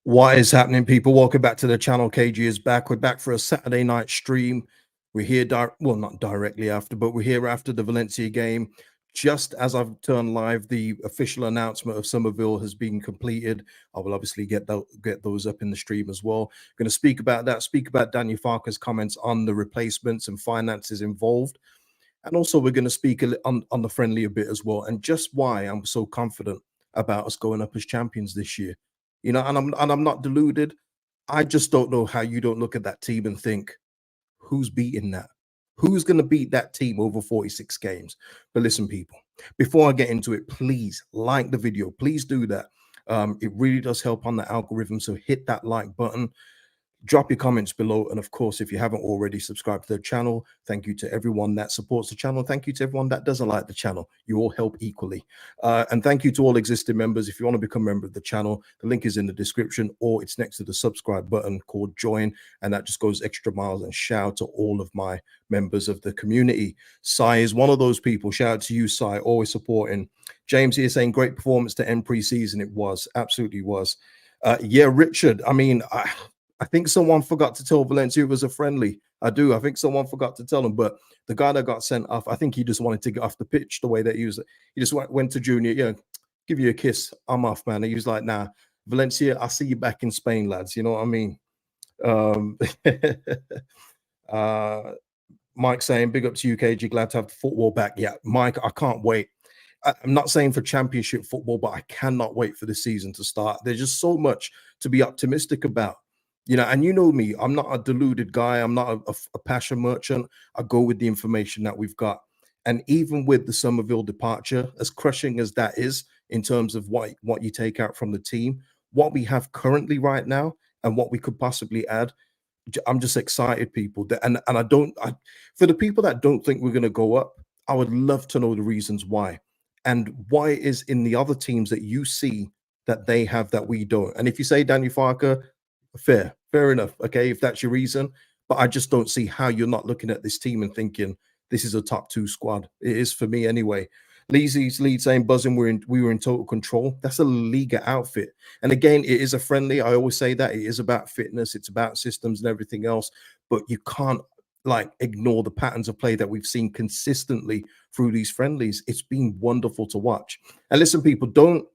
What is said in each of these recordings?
What is happening, people? Welcome back to the channel. KG is back. We're back for a Saturday night stream. We're here, well, not directly after, but we're here after the Valencia game. Just as I've turned live, the official announcement of Summerville has been completed. I will obviously get those up in the stream as well. Going to speak about that, speak about Daniel Farke's comments on the replacements and finances involved. And also we're going to speak on the friendly a bit as well, and just why I'm so confident about us going up as champions this year. You know, and I'm not deluded. I just don't know how you don't look at that team and think, who's beating that? Who's going to beat that team over 46 games? But listen, people, before I get into it, please like the video. Please do that. It really does help on the algorithm. So hit that like button. Drop your comments below, and of course, if you haven't already subscribed to the channel, thank you to everyone that supports the channel. Thank you to everyone that doesn't like the channel. You all help equally. And thank you to all existing members. If you want to become a member of the channel, the link is in the description, or it's next to the subscribe button called join, and that just goes extra miles. And shout out to all of my members of the community. Sai is one of those people. Shout out to you, Sai, always supporting. James here saying great performance to end preseason. It was, absolutely was. Yeah, Richard, I mean, I think someone forgot to tell Valencia it was a friendly. I do. I think someone forgot to tell him, but the guy that got sent off, I think he just wanted to get off the pitch the way that he was. He just went to Junior, yeah, give you a kiss. I'm off, man. And he was like, nah, Valencia, I'll see you back in Spain, lads. You know what I mean? Mike saying, big up to you, KG. Glad to have the football back. Yeah, Mike, I can't wait. I'm not saying for championship football, but I cannot wait for the season to start. There's just so much to be optimistic about. You know, and you know me, I'm not a deluded guy. I'm not a passion merchant. I go with the information that we've got. And even with the Summerville departure, as crushing as that is in terms of what you take out from the team, what we have currently right now and what we could possibly add, I'm just excited, people. And for the people that don't think we're going to go up, I would love to know the reasons why. And why is in the other teams that you see that they have that we don't. And if you say Daniel Farke, fair enough. Okay, if that's your reason, but I just don't see how you're not looking at this team and thinking this is a top 2 squad. It is for me anyway. Leeds saying buzzing. We were in total control. That's a Liga outfit, and again, it is a friendly. I always say that it is about fitness, it's about systems and everything else. But you can't like ignore the patterns of play that we've seen consistently through these friendlies. It's been wonderful to watch. And listen, people, don't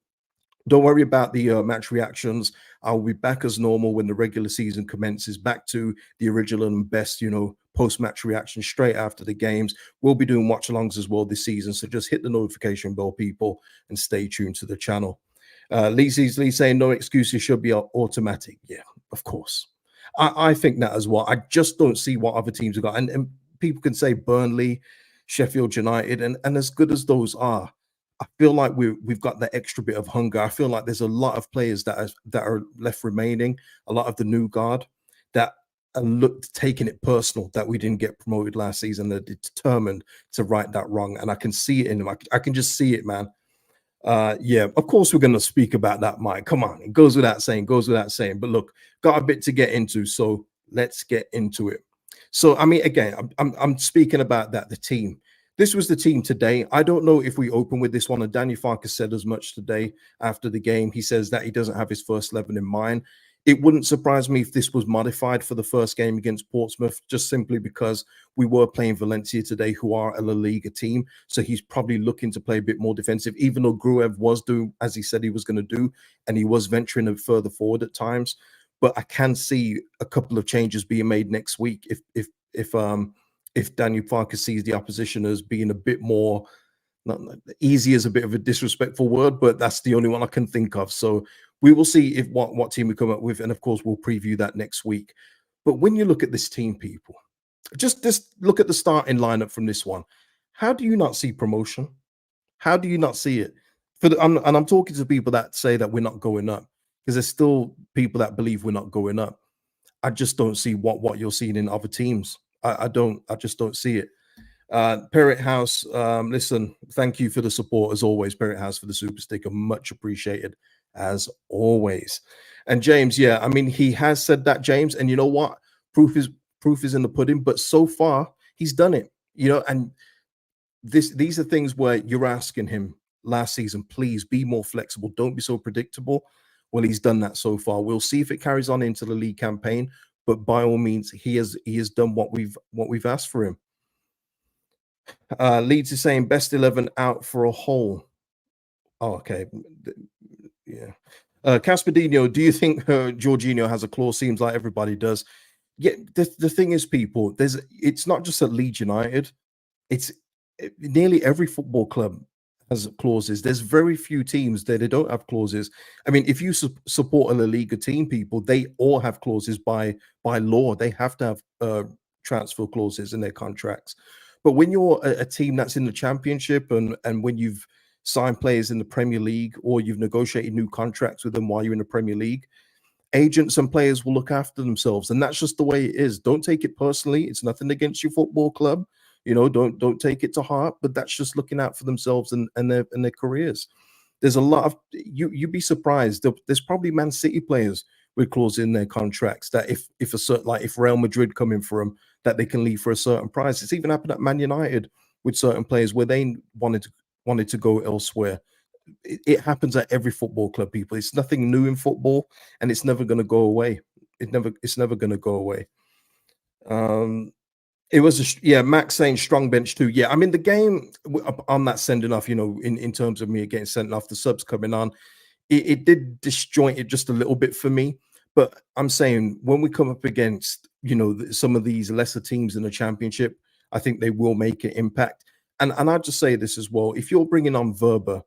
worry about the match reactions. I'll be back as normal when the regular season commences, back to the original and best, you know, post-match reaction straight after the games. We'll be doing watch-alongs as well this season, so just hit the notification bell, people, and stay tuned to the channel. Lee saying no excuses should be automatic. Yeah, of course. I think that as well. I just don't see what other teams have got. And people can say Burnley, Sheffield United, and as good as those are, I feel like we've got that extra bit of hunger. I feel like there's a lot of players that are left remaining, a lot of the new guard that are taking it personal that we didn't get promoted last season. They're determined to right that wrong, and I can see it in them. I can just see it, man. Yeah, of course we're going to speak about that, Mike. Come on, it goes without saying. But look, got a bit to get into, so let's get into it. So I mean, again, I'm speaking about that the team. This was the team today. I don't know if we open with this one, and Daniel Farke said as much today after the game. He says that he doesn't have his first 11 in mind. It wouldn't surprise me if this was modified for the first game against Portsmouth, just simply because we were playing Valencia today, who are a La Liga team. So he's probably looking to play a bit more defensive, even though Gruev was doing as he said he was going to do, and he was venturing further forward at times. But I can see a couple of changes being made next week if Daniel Farke sees the opposition as being a bit more, not easy is a bit of a disrespectful word, but that's the only one I can think of. So we will see if what team we come up with, and of course we'll preview that next week. But when you look at this team, people, just look at the starting lineup from this one. How do you not see promotion? How do you not see it? And I'm talking to people that say that we're not going up, because there's still people that believe we're not going up. I just don't see what you're seeing in other teams. I just don't see it. Parrot House, listen, thank you for the support as always. Parrot House for the super sticker, much appreciated as always. And James, yeah, I mean, he has said that, James, and you know what? Proof is in the pudding. But so far, he's done it. You know, and these are things where you're asking him last season, please be more flexible. Don't be so predictable. Well, he's done that so far. We'll see if it carries on into the league campaign, but by all means, he has done what we've asked for him. Leeds is saying best 11 out for a hole. Oh, okay. Yeah. Caspadino, do you think Jorginho has a clause? Seems like everybody does. Yeah, the thing is, people, it's not just at Leeds United, it's nearly every football club has clauses. There's very few teams that they don't have clauses. I mean, if you support a La Liga team, people, they all have clauses by law. They have to have transfer clauses in their contracts. But when you're a team that's in the championship and when you've signed players in the Premier League or you've negotiated new contracts with them while you're in the Premier League, agents and players will look after themselves, and that's just the way it is. Don't take it personally. It's nothing against your football club. Don't take it to heart, but that's just looking out for themselves and their careers. There's a lot of you'd be surprised. There's probably Man City players with clauses in their contracts that if a certain, like if Real Madrid come in for them, that they can leave for a certain price. It's even happened at Man United with certain players where they wanted to go elsewhere. It happens at every football club, people. It's nothing new in football, and it's never going to go away. It's never going to go away. It was yeah, Max saying strong bench too. Yeah, I mean the game on that sending off, in terms of me getting sent off, the subs coming on, it did disjoint it just a little bit for me. But I'm saying when we come up against some of these lesser teams in the championship, I think they will make an impact. And I'd just say this as well: if you're bringing on Verba,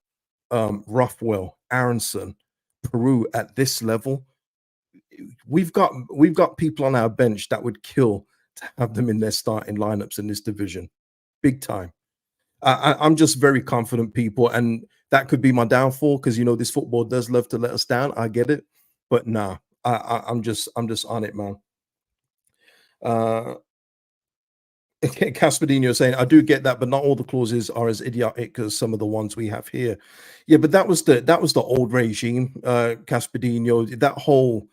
Rothwell, Aronson, Peru at this level, we've got people on our bench that would kill to have them in their starting lineups in this division, big time. I'm just very confident, people, and that could be my downfall because this football does love to let us down. I get it, but nah, I'm just on it, man. Uh, Caspadino saying, I do get that, but not all the clauses are as idiotic as some of the ones we have here. Yeah, but that was the old regime, Caspadino. That whole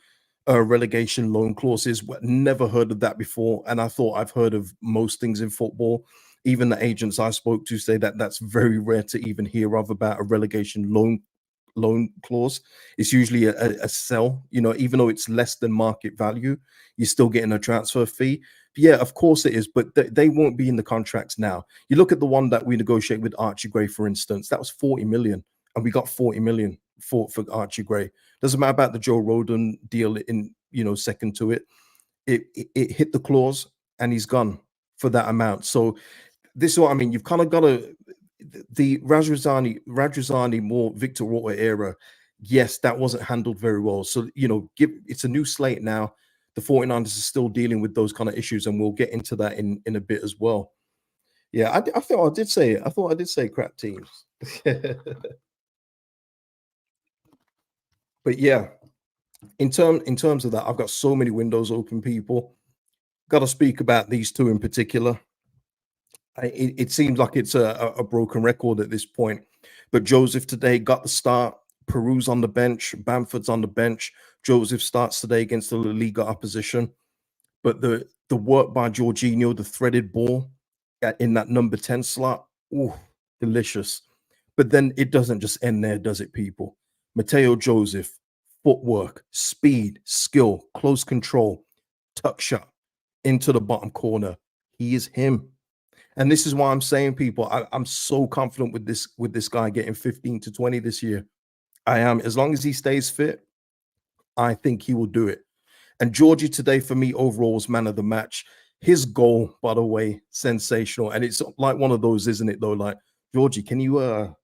relegation loan clauses, never heard of that before. And I thought I've heard of most things in football. Even the agents I spoke to say that that's very rare to even hear of about a relegation loan clause. It's usually a sell, even though it's less than market value, you're still getting a transfer fee. Yeah, of course it is, but they won't be in the contracts now. You look at the one that we negotiated with Archie Gray, for instance, that was 40 million, and we got 40 million for Archie Gray. Doesn't matter about the Joe Roden deal in, second to it. It hit the clause and he's gone for that amount. So this is what I mean. You've kind of got to the Radrizzani more Victor Orta era. Yes, that wasn't handled very well. So it's a new slate now. The 49ers are still dealing with those kind of issues, and we'll get into that in a bit as well. Yeah, I thought I did say it. I thought I did say crap teams. But yeah, in terms of that, I've got so many windows open, people. Got to speak about these two in particular. It seems like it's a broken record at this point. But Joseph today got the start. Peru's on the bench. Bamford's on the bench. Joseph starts today against the La Liga opposition. But the work by Jorginho, the threaded ball in that number 10 slot, ooh, delicious. But then it doesn't just end there, does it, people? Mateo Joseph, footwork, speed, skill, close control, tuck shot into the bottom corner. He is him. And this is why I'm saying, people, I'm so confident with this guy getting 15 to 20 this year. I am. As long as he stays fit, I think he will do it. And Georgie today, for me, overall was man of the match. His goal, by the way, sensational. And it's like one of those, isn't it, though? Like, Georgie, can you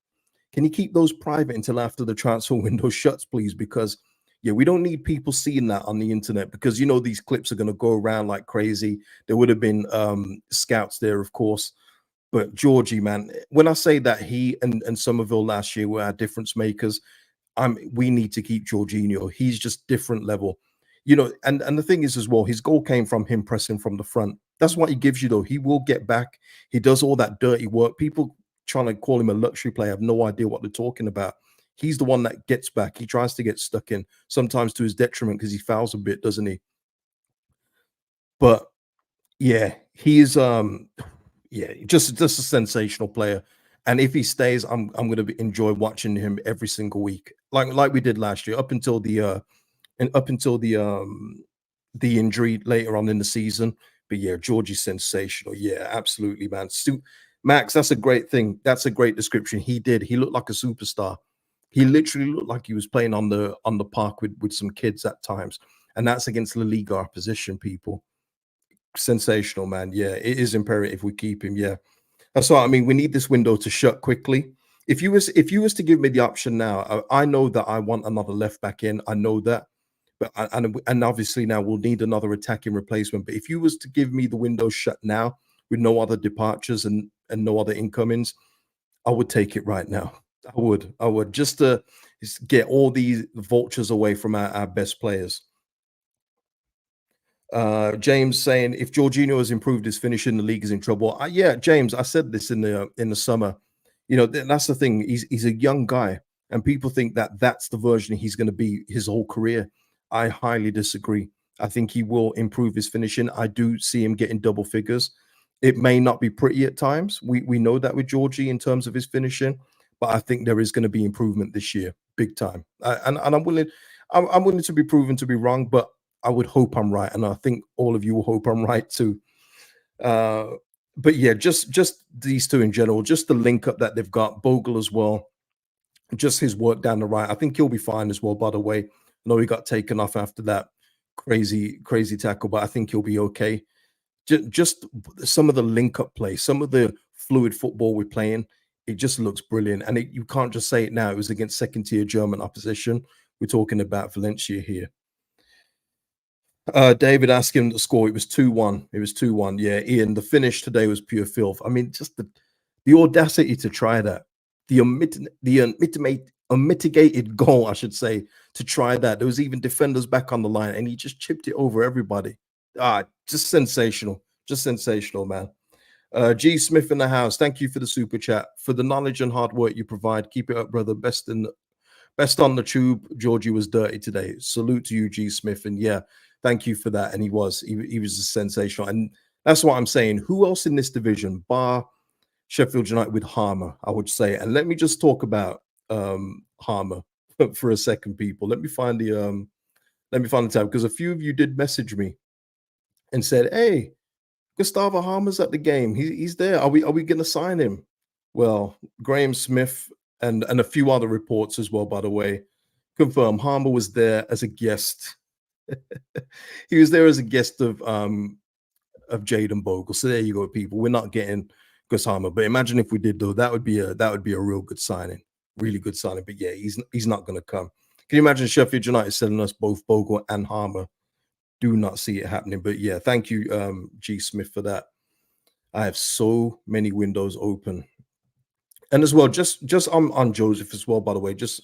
keep those private until after the transfer window shuts, please? Because yeah, we don't need people seeing that on the internet, because these clips are going to go around like crazy. There would have been scouts there, of course. But Georgie, man, when I say that he and Summerville last year were our difference makers, we need to keep Jorginho. He's just different level. And the thing is as well, his goal came from him pressing from the front. That's what he gives you, though. He will get back. He does all that dirty work. People trying to call him a luxury player have no idea what they're talking about. He's the one that gets back. He tries to get stuck in, sometimes to his detriment because he fouls a bit, doesn't he? But yeah, he is yeah, just a sensational player. And if he stays, I'm going to enjoy watching him every single week, like we did last year, up until the injury later on in the season. But yeah, Georgie's sensational. Yeah, absolutely, man. Max, that's a great thing. That's a great description. He did. He looked like a superstar. He literally looked like he was playing on the park with some kids at times, and that's against La Liga opposition. People, sensational, man. Yeah, it is imperative we keep him. Yeah, that's what I mean. We need this window to shut quickly. If you was to give me the option now, I know that I want another left back in. I know that, but and obviously now we'll need another attacking replacement. But if you was to give me the window shut now with no other departures and no other incomings, I would take it right now. I would just to get all these vultures away from our best players. James saying if Jorginho has improved his finish in the league, is in trouble. Yeah, James, I said this in the summer. You know, that's the thing. He's a young guy, and people think that that's the version he's going to be his whole career. I highly disagree. I think he will improve his finishing. I do see him getting double figures. It may not be pretty at times. We know that with Georgie in terms of his finishing, but I think there is going to be improvement this year, big time. And I'm willing to be proven to be wrong, but I would hope I'm right, and I think all of you will hope I'm right too. Uh, but yeah, just these two in general, just the link up that they've got, Bogle as well, just his work down the right. I think he'll be fine as well. By the way, I know he got taken off after that crazy tackle, but I think he'll be okay. Just some of the link up play, some of the fluid football we're playing, it just looks brilliant. And you can't just say it now. It was against second tier German opposition. We're talking about Valencia here. David asked him the score. It was 2-1. It was 2-1. Yeah, Ian, the finish today was pure filth. I mean, just the audacity to try that. The unmitigated goal, I should say, to try that. There was even defenders back on the line, and he just chipped it over everybody. Just sensational. Just sensational, man. G Smith in the house. Thank you for the super chat. For the knowledge and hard work you provide. Keep it up, brother. Best on the tube. Georgie was dirty today. Salute to you, G Smith. And yeah, thank you for that. And he was a sensational. And that's what I'm saying. Who else in this division, bar Sheffield United, with Harmer, I would say. And let me just talk about Harmer for a second, people. Let me find the tab, because a few of you did message me and said, "Hey, Gustavo Harmer's at the game. He's there. Are we going to sign him?" Well, Graham Smith and a few other reports as well, by the way, confirm Harmer was there as a guest. He was there as a guest of Jadon Bogle. So there you go, people. We're not getting Gus Harmer, but imagine if we did, though. That would be a real good signing, really good signing. But yeah, he's not going to come. Can you imagine Sheffield United selling us both Bogle and Harmer? Do not see it happening. But yeah, thank you, G Smith, for that. I have so many windows open. And as well, just on Joseph as well, by the way, just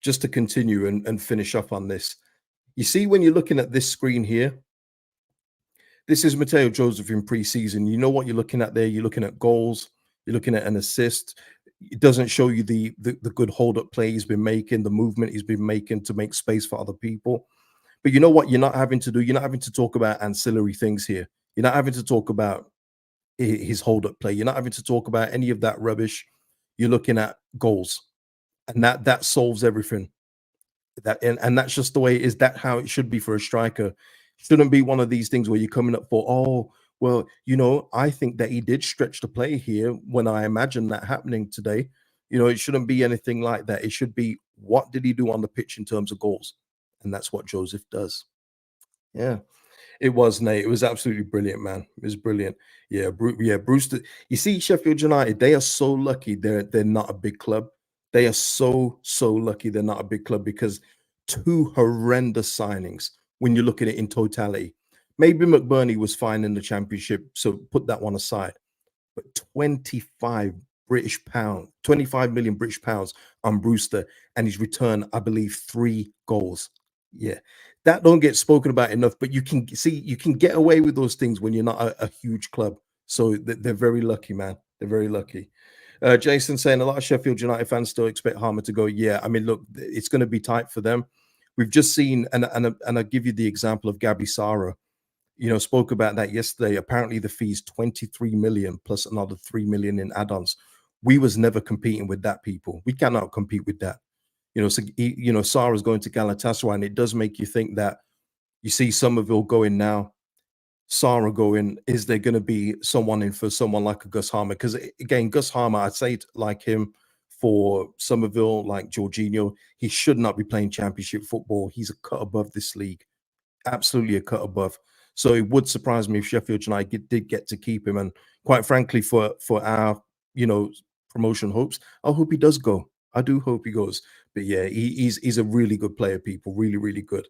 to continue and finish up on this. You see, when you're looking at this screen here, this is Mateo Joseph in preseason. You know what you're looking at there? You're looking at goals. You're looking at an assist. It doesn't show you the good hold-up play he's been making, the movement he's been making to make space for other people. But you know what you're not having to do? You're not having to talk about ancillary things here. You're not having to talk about his hold-up play. You're not having to talk about any of that rubbish. You're looking at goals. And that solves everything. And that's just the way it is. That how it should be for a striker. Shouldn't be one of these things where you're coming up for, oh, well, I think that he did stretch the play here when I imagine that happening today. It shouldn't be anything like that. It should be, what did he do on the pitch in terms of goals? And that's what Joseph does. Yeah. It was, Nate. It was absolutely brilliant, man. It was brilliant. Yeah, Brewster. You see, Sheffield United, they are so lucky they're not a big club. They are so lucky they're not a big club, because two horrendous signings when you look at it in totality. Maybe McBurney was fine in the Championship, so put that one aside. But 25 million British pounds on Brewster, and he's returned, I believe, 3 goals. Yeah, that don't get spoken about enough, but you can get away with those things when you're not a huge club. So they're very lucky, man. They're very lucky. Jason saying a lot of Sheffield United fans still expect Harmer to go. Yeah, I mean, look, it's going to be tight for them. We've just seen, and I'll give you the example of Gabi Sara. Spoke about that yesterday. Apparently, the fee's 23 million plus another 3 million in add-ons. We was never competing with that, people. We cannot compete with that. So Sarah's going to Galatasaray, and it does make you think that you see Summerville going now, Sarah going, is there going to be someone in for someone like a Gus Harmer? Because again, Gus Harmer, I'd say like him for Summerville, like Jorginho, he should not be playing championship football. He's a cut above this league, absolutely a cut above. So it would surprise me if Sheffield United did get to keep him. And quite frankly, for our promotion hopes, I hope he does go. I do hope he goes. But yeah, he's a really good player, people. Really, really good.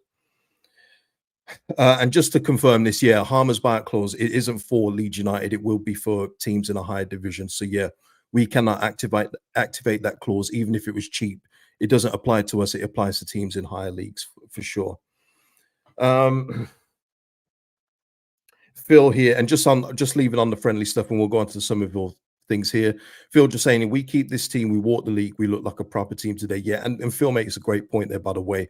And just to confirm this, yeah, Harmer's buyout clause, it isn't for Leeds United. It will be for teams in a higher division. So yeah, we cannot activate that clause, even if it was cheap. It doesn't apply to us. It applies to teams in higher leagues for sure. Phil here, and just leaving on the friendly stuff, and we'll go on to some of your things here. Phil just saying, if we keep this team, we walk the league, we look like a proper team today. Yeah, and Phil makes a great point there, by the way.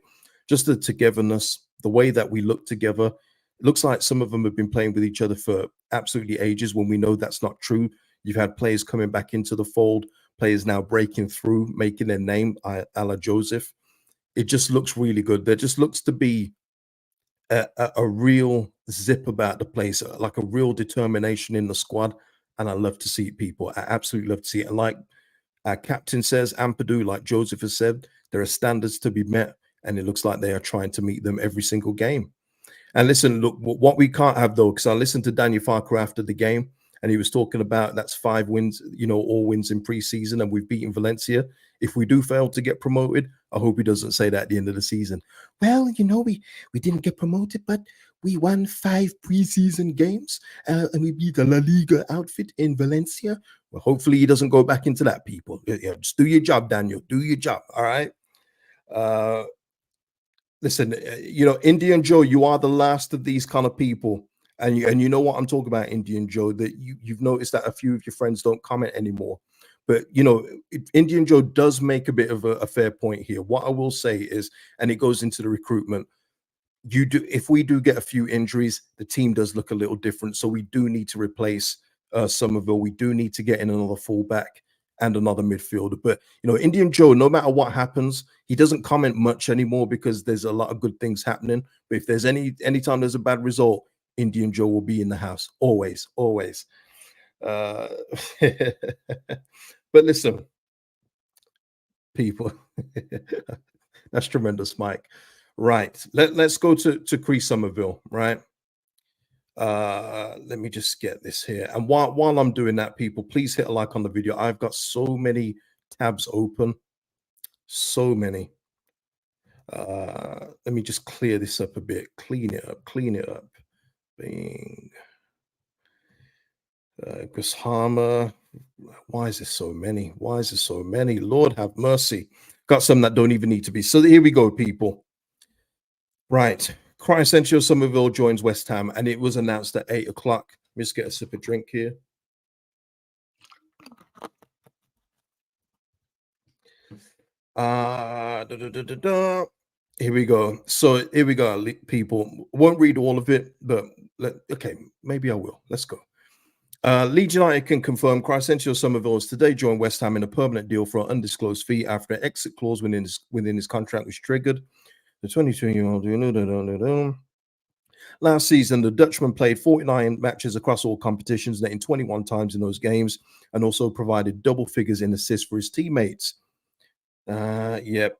Just the togetherness, the way that we look together. It looks like some of them have been playing with each other for absolutely ages, when we know that's not true. You've had players coming back into the fold, players now breaking through, making their name, a la Joseph. It just looks really good. There just looks to be a real zip about the place, like a real determination in the squad. And I love to see it, people. I absolutely love to see it. And like our captain says, Ampadu, like Joseph has said, there are standards to be met, and it looks like they are trying to meet them every single game. And listen, look, what we can't have though, because I listened to Daniel Farke after the game, and he was talking about that's 5 wins, all wins in preseason, and we've beaten Valencia. If we do fail to get promoted, I hope he doesn't say that at the end of the season. Well, we didn't get promoted, but we won 5 preseason games, and we beat a La Liga outfit in Valencia. Well, hopefully he doesn't go back into that, people. Yeah, just do your job, Daniel. Do your job, all right? Listen, Indian Joe, you are the last of these kind of people. And you know what I'm talking about, Indian Joe, that you've noticed that a few of your friends don't comment anymore. But, Indian Joe does make a bit of a fair point here. What I will say is, and it goes into the recruitment, if we do get a few injuries, the team does look a little different. So we do need to replace Summerville. We do need to get in another fullback and another midfielder. But Indian Joe, no matter what happens, he doesn't comment much anymore because there's a lot of good things happening. But if there's anytime there's a bad result, Indian Joe will be in the house. Always, always. But listen, people, that's tremendous, Mike. Right. Let's go to Chris Summerville, right? Let me just get this here. And while I'm doing that, people, please hit a like on the video. I've got so many tabs open. So many. Let me just clear this up a bit. Clean it up. Bing. Chris Harmer. Why is there so many? Why is there so many? Lord have mercy. Got some that don't even need to be. So here we go, people. Right. Crescencio Summerville joins West Ham, and it was announced at 8 o'clock. Let me just get a sip of drink here. Here we go. So here we go, people. Won't read all of it, but okay, maybe I will. Let's go. Leeds United can confirm Crescencio Summerville has today joined West Ham in a permanent deal for an undisclosed fee after an exit clause within his contract was triggered. The 22-year-old. Last season, the Dutchman played 49 matches across all competitions, netting 21 times in those games, and also provided double figures in assists for his teammates. Yep.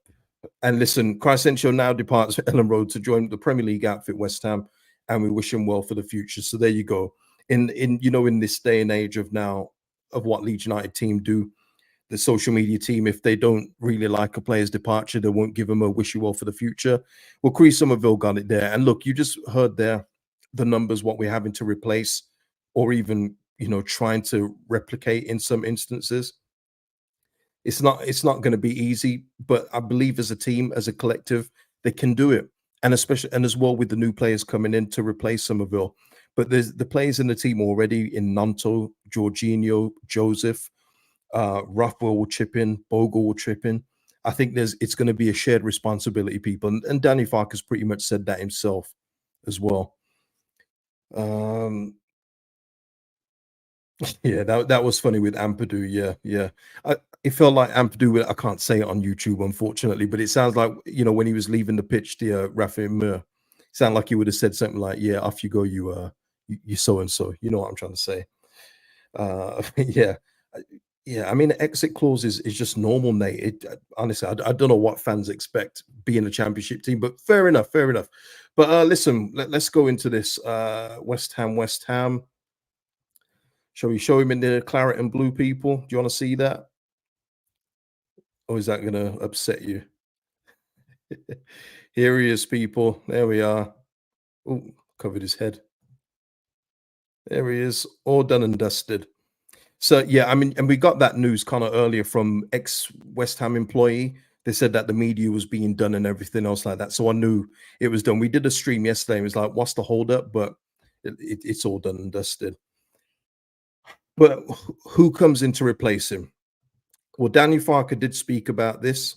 And listen, Crescencio now departs for Ellen Road to join the Premier League outfit West Ham, and we wish him well for the future. So there you go. In this day and age of what Leeds United team do, the social media team, if they don't really like a player's departure, they won't give him a wish you well for the future. Well, Chris Summerville got it there. And look, you just heard there the numbers, what we're having to replace or even, trying to replicate in some instances. It's not going to be easy, but I believe as a team, as a collective, they can do it. And especially, and as well with the new players coming in to replace Summerville. But there's the players in the team already in Nanto, Jorginho, Joseph, Rothwell will chip in, Bogle will chip in. I think it's going to be a shared responsibility, people. And Danny Farke has pretty much said that himself as well. Yeah, that was funny with Ampadu. Yeah, yeah. It felt like Ampadu. I can't say it on YouTube, unfortunately, but it sounds like when he was leaving the pitch, the Rafa Mir, sound like he would have said something like, "Yeah, off you go, you so and so." You know what I'm trying to say? Yeah, Uh, yeah. I mean, exit clause is just normal, Nate. Honestly, I don't know what fans expect being a championship team, but fair enough, fair enough. But listen, let's go into this. West Ham, West Ham. Shall we show him in the claret and blue, people? Do you want to see that? Or is that going to upset you? Here he is, people. There we are. Oh, covered his head. There he is, all done and dusted. So, yeah, I mean, and we got that news kind of earlier from ex West Ham employee. They said that the media was being done and everything else like that. So I knew it was done. We did a stream yesterday. It was like, what's the holdup? But it's all done and dusted. But who comes in to replace him? Well, Daniel Farke did speak about this.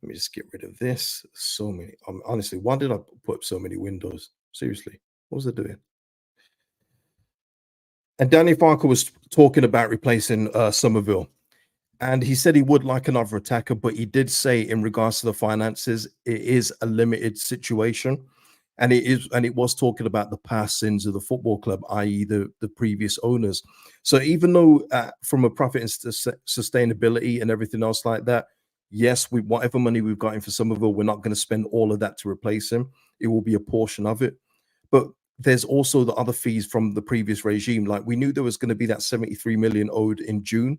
Let me just get rid of this. So many. Honestly, why did I put up so many windows? Seriously, what was I doing? And Danny Farker was talking about replacing Summerville, and he said he would like another attacker, but he did say in regards to the finances, it is a limited situation, and it was talking about the past sins of the football club, i.e., the previous owners. So even though from a profit and sustainability and everything else like that, yes, we whatever money we've got in for Somerville, we're not going to spend all of that to replace him. It will be a portion of it, but there's also the other fees from the previous regime. Like we knew there was going to be that 73 million owed in June,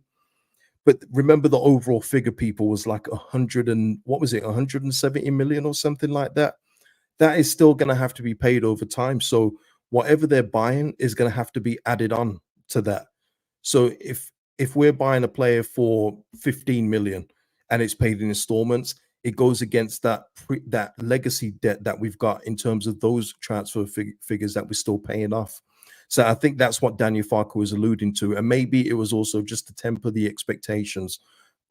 but remember the overall figure, people, was like 100 and what was it, 170 million or something like that. That is still going to have to be paid over time. So whatever they're buying is going to have to be added on to that. So if we're buying a player for 15 million and it's paid in installments, it goes against that legacy debt that we've got in terms of those transfer figures that we're still paying off. So I think that's what Daniel Farker was alluding to, and maybe it was also just to temper the expectations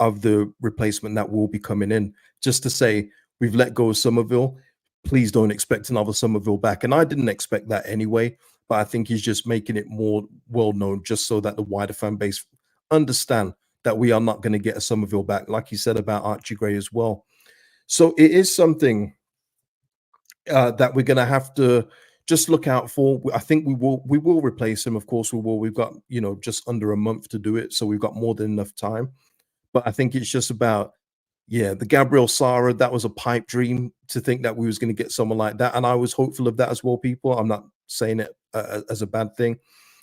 of the replacement that will be coming in, just to say we've let go of Somerville. Please don't expect another Somerville back, and I didn't expect that anyway. But I think he's just making it more well known, just so that the wider fan base understand that we are not going to get a Somerville back, like he said about Archie Gray as well. So it is something that we're going to have to just look out for. I think we will replace him. Of course, we will. We've got just under a month to do it, so we've got more than enough time. But I think it's just about the Gabriel Sara. That was a pipe dream to think that we was going to get someone like that, and I was hopeful of that as well. People, I'm not saying it as a bad thing.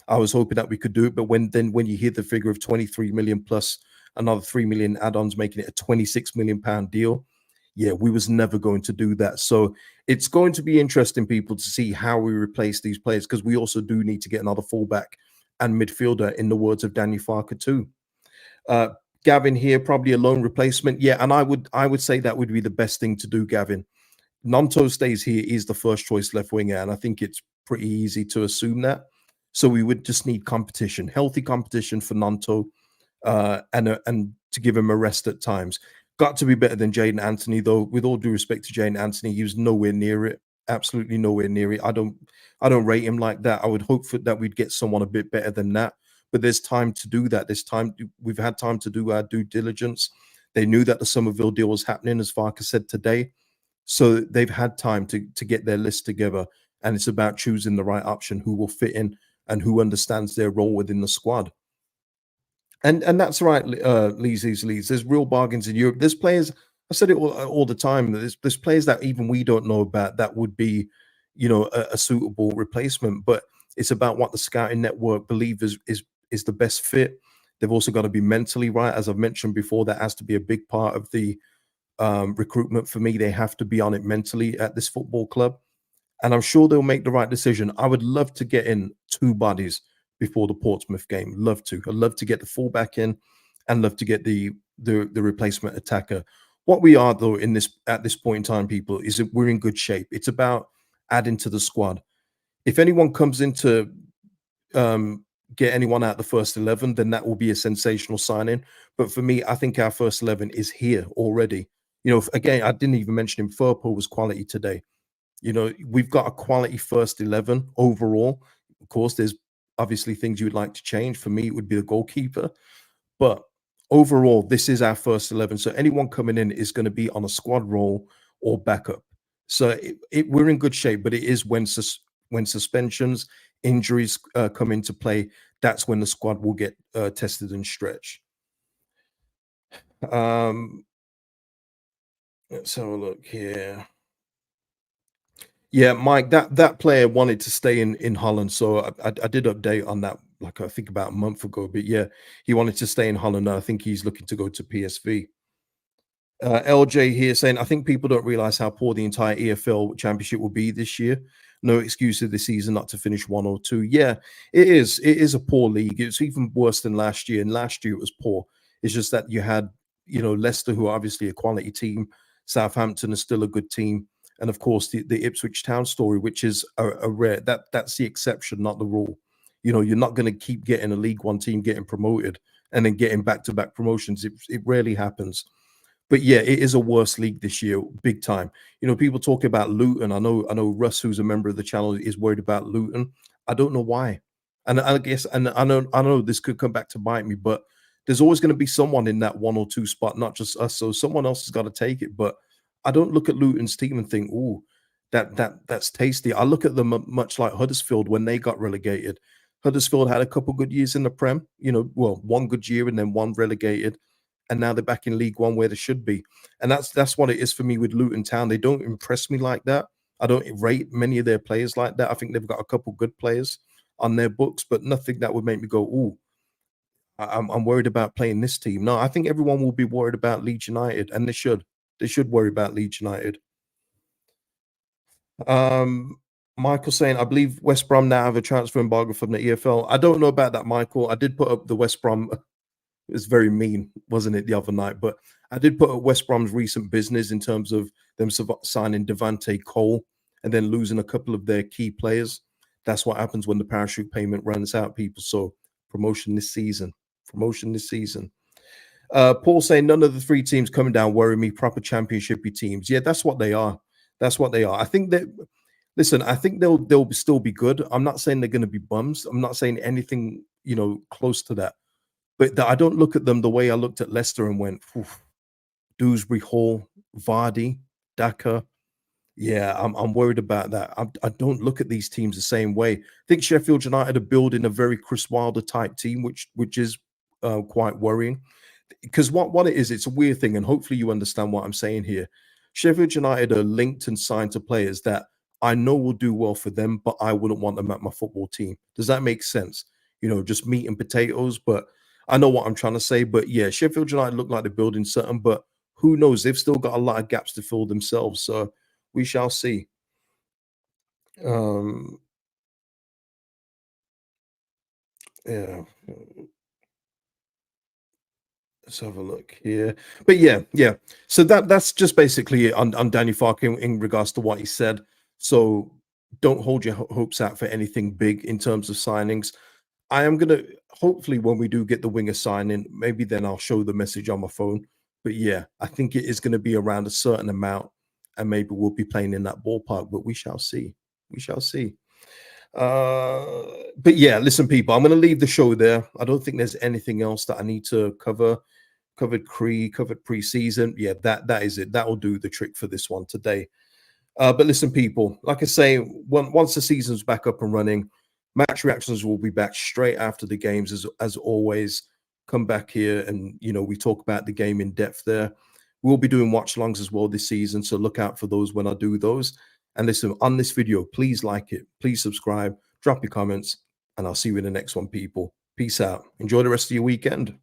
I was hoping that we could do it, but when you hear the figure of 23 million plus another 3 million add-ons, making it a 26 million pound deal, yeah, we was never going to do that. So it's going to be interesting, people, to see how we replace these players, because we also do need to get another fullback and midfielder, in the words of Danny Farker too. Uh, Gavin here, probably a loan replacement. Yeah, and I would say that would be the best thing to do, Gavin. Nanto stays here, is the first choice left winger, and I think it's pretty easy to assume that. So we would just need competition, healthy competition for Nanto, and to give him a rest at times. Got to be better than Jaden Anthony, though. With all due respect to Jaden Anthony, he was nowhere near it. Absolutely nowhere near it. I don't rate him like that. I would hope that we'd get someone a bit better than that. But there's time to do that. There's time. We've had time to do our due diligence. They knew that the Somerville deal was happening, as Farkas said today. So they've had time to get their list together, and it's about choosing the right option, who will fit in and who understands their role within the squad. And that's right, Leeds. There's real bargains in Europe. There's players. I said it all the time. There's players that even we don't know about that would be, a suitable replacement. But it's about what the scouting network believe is the best fit. They've also got to be mentally right, as I've mentioned before. That has to be a big part of the recruitment for me. They have to be on it mentally at this football club, and I'm sure they'll make the right decision. I would love to get in two bodies before the Portsmouth game. Love to. I'd love to get the fullback in, and love to get the replacement attacker. What we are, though, in this at this point in time, people, is that we're in good shape. It's about adding to the squad. If anyone comes in to get anyone out the first 11, then that will be a sensational signing. But for me, I think our first 11 is here already. Again, I didn't even mention him. Furpo was quality today. We've got a quality first 11 overall. Of course, there's obviously things you would like to change. For me, it would be the goalkeeper. But overall, this is our first 11. So anyone coming in is going to be on a squad role or backup. So we're in good shape, but it is when suspensions, injuries come into play, that's when the squad will get tested and stretched. Let's have a look here. Yeah, Mike, that player wanted to stay in Holland, so I did update on that, like I think about a month ago. But yeah, he wanted to stay in Holland. And I think he's looking to go to PSV. LJ here saying, I think people don't realize how poor the entire EFL championship will be this year. No excuse of the season not to finish one or two. Yeah, it is. It is a poor league. It's even worse than last year. And last year it was poor. It's just that you had, Leicester, who are obviously a quality team. Southampton is still a good team. And of course, the Ipswich Town story, which is a rare, that's the exception, not the rule. You're not going to keep getting a League One team getting promoted and then getting back-to-back promotions. It rarely happens. But yeah, it is a worse league this year, big time. People talk about Luton. I know Russ, who's a member of the channel, is worried about Luton. I don't know why. And I guess, and I know this could come back to bite me, but there's always going to be someone in that one or two spot, not just us. So someone else has got to take it. But I don't look at Luton's team and think, "Oh, that's tasty." I look at them much like Huddersfield when they got relegated. Huddersfield had a couple good years in the Prem, well, one good year and then one relegated, and now they're back in League One where they should be. And that's what it is for me with Luton Town. They don't impress me like that. I don't rate many of their players like that. I think they've got a couple good players on their books, but nothing that would make me go, "Oh, I'm worried about playing this team." No, I think everyone will be worried about Leeds United, and they should. They should worry about Leeds United. Um, Michael saying, I believe West Brom now have a transfer embargo from the EFL. I don't know about that, Michael. I did put up the West Brom. It was very mean, wasn't it, the other night? But I did put up West Brom's recent business in terms of them signing Devante Cole and then losing a couple of their key players. That's what happens when the parachute payment runs out, people. So promotion this season. Promotion this season. Paul saying none of the three teams coming down worry me. Proper championshipy teams. Yeah, that's what they are. That's what they are. I think that. Listen, I think they'll still be good. I'm not saying they're going to be bums. I'm not saying anything close to that. But I don't look at them the way I looked at Leicester and went, "Oof, Dewsbury Hall, Vardy, Daka." Yeah, I'm worried about that. I don't look at these teams the same way. I think Sheffield United are building a very Chris Wilder type team, which is quite worrying. Because what it is, it's a weird thing, and hopefully you understand what I'm saying here. Sheffield United are linked and signed to players that I know will do well for them, but I wouldn't want them at my football team. Does that make sense? Just meat and potatoes. But I know what I'm trying to say. But yeah, Sheffield United look like they're building something, but who knows? They've still got a lot of gaps to fill themselves. So we shall see. Um, yeah. Let's have a look here. But yeah. So that's just basically it on Daniel Farke in regards to what he said. So don't hold your hopes out for anything big in terms of signings. I am gonna hopefully when we do get the winger signing, maybe then I'll show the message on my phone. But yeah, I think it is going to be around a certain amount, and maybe we'll be playing in that ballpark. But we shall see. We shall see. But yeah, listen, people, I'm going to leave the show there. I don't think there's anything else that I need to cover. Covered preseason. Yeah, that is it. That will do the trick for this one today. But listen, people, like I say, once the season's back up and running, match reactions will be back straight after the games, as always. Come back here and we talk about the game in depth there. We'll be doing watch longs as well this season, so look out for those when I do those. And listen, on this video, please like it, please subscribe, drop your comments, and I'll see you in the next one, people. Peace out. Enjoy the rest of your weekend.